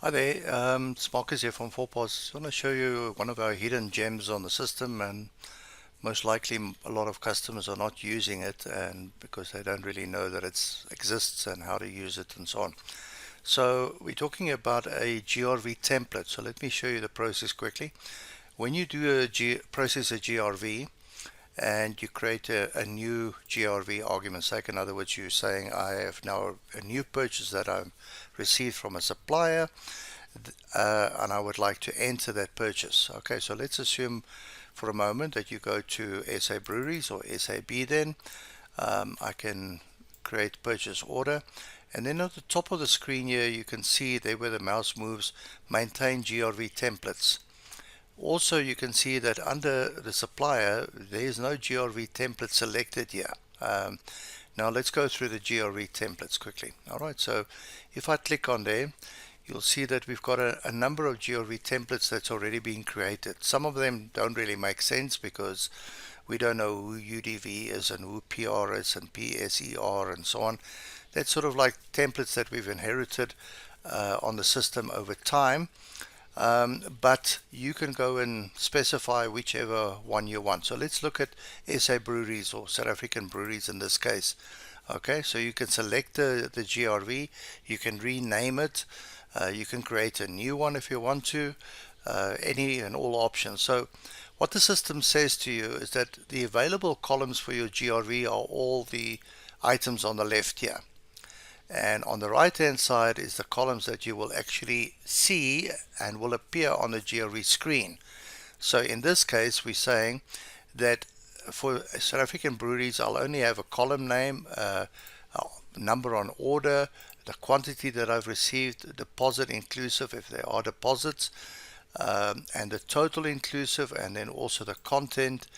Hi there, it's Marcus here from 4POS. I want to show you one of our hidden gems on the system, and most likely a lot of customers are not using it and because they don't really know that it exists and how to use it and so on. So we're talking about a GRV template. So let me show you the process quickly. When you do process a GRV and you create a new GRV argument stack, in other words, you're saying I have now a new purchase that I've received from a supplier, and I would like to enter that purchase. Okay, so let's assume for a moment that you go to SA Breweries or SAB. Then I can create purchase order, and then at the top of the screen here you can see there where the mouse moves, maintain GRV templates. Also you can see that under the supplier there is no GRV template selected here. Now let's go through the GRV templates quickly. Alright, so if I click on there, you'll see that we've got a number of GRV templates that's already been created. Some of them don't really make sense because we don't know who UDV is and who PR is and PSER and so on. That's sort of like templates that we've inherited on the system over time. But you can go and specify whichever one you want. So let's look at SA Breweries or South African Breweries in this case. Okay, so you can select the GRV, you can rename it, you can create a new one if you want to, any and all options. So what the system says to you is that the available columns for your GRV are all the items on the left here. And on the right hand side is the columns that you will actually see and will appear on the GRV screen. So in this case we're saying that for South African Breweries I'll only have a column name, number on order, the quantity that I've received, deposit inclusive if there are deposits, and the total inclusive, and then also the content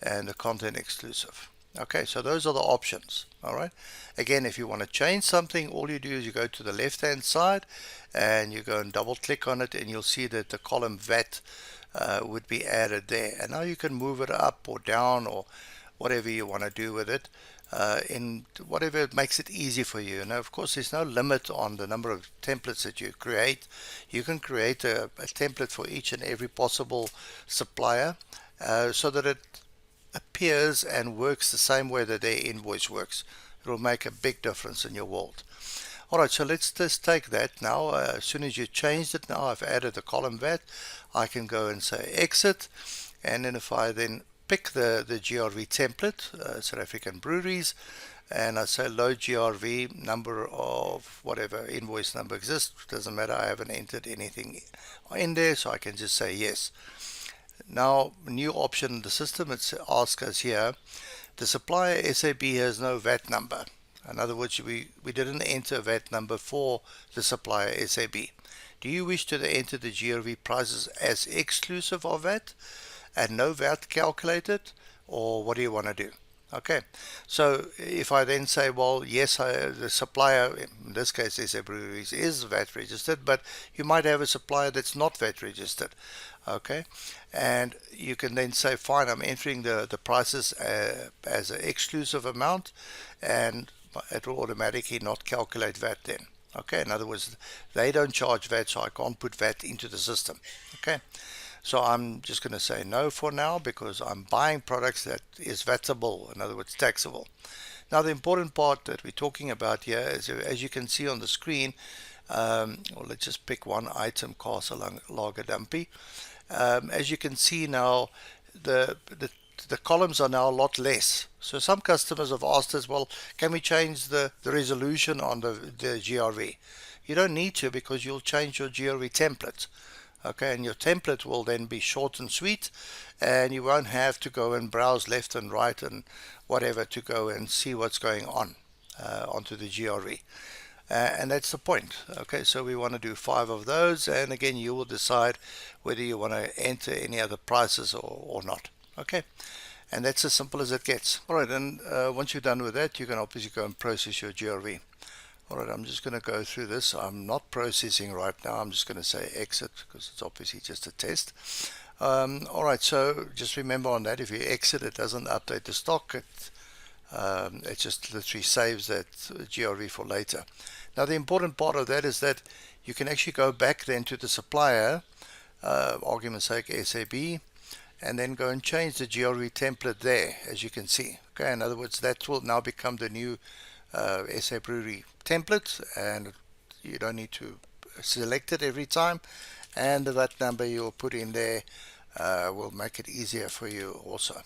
and the content exclusive. Okay, so those are the options. All right, again, if you want to change something, all you do is you go to the left hand side and you go and double click on it, and you'll see that the column VAT would be added there, and now you can move it up or down or whatever you want to do with it, in whatever makes it easy for you. Now of course there's no limit on the number of templates that you create. You can create a template for each and every possible supplier, so that it appears and works the same way that their invoice works. It will make a big difference in your world. Alright, so let's just take that now. As soon as you changed it, now I've added the column VAT, I can go and say exit, and then if I then pick the GRV template, South African Breweries, and I say load GRV, number of whatever invoice number exists, doesn't matter, I haven't entered anything in there, so I can just say yes. Now, new option in the system, it asks us here, the supplier SAB has no VAT number. In other words, we didn't enter a VAT number for the supplier SAB. Do you wish to enter the GRV prices as exclusive of VAT and no VAT calculated, or what do you want to do? Okay, so if I then say, well, yes, the supplier, in this case SA Breweries, is VAT registered, but you might have a supplier that's not VAT registered. Okay, and you can then say, fine, I'm entering the prices as an exclusive amount, and it will automatically not calculate VAT then. Okay, in other words, they don't charge VAT, so I can't put VAT into the system. Okay, so I'm just going to say no for now because I'm buying products that is VATable, in other words, taxable. Now the important part that we're talking about here is, as you can see on the screen, well, let's just pick one item, Castle Lager Dumpy. As you can see now, the columns are now a lot less. So some customers have asked us, well, can we change the resolution on the GRV? You don't need to, because you'll change your GRV template. Okay, and your template will then be short and sweet, and you won't have to go and browse left and right and whatever to go and see what's going on onto the GRV. And that's the point. Okay, so we want to do 5 of those, and again you will decide whether you want to enter any other prices or not. Okay, and that's as simple as it gets. Alright, and once you're done with that, you can obviously go and process your GRV. Alright, I'm just going to go through this. I'm not processing right now. I'm just going to say exit because it's obviously just a test. Alright, so just remember on that, if you exit, it doesn't update the stock. It It just literally saves that GRV for later. Now the important part of that is that you can actually go back then to the supplier, argument's sake SAB, and then go and change the GRV template there, as you can see. Okay, in other words, that will now become the new SA Brewery template, and you don't need to select it every time, and the VAT number you'll put in there will make it easier for you also.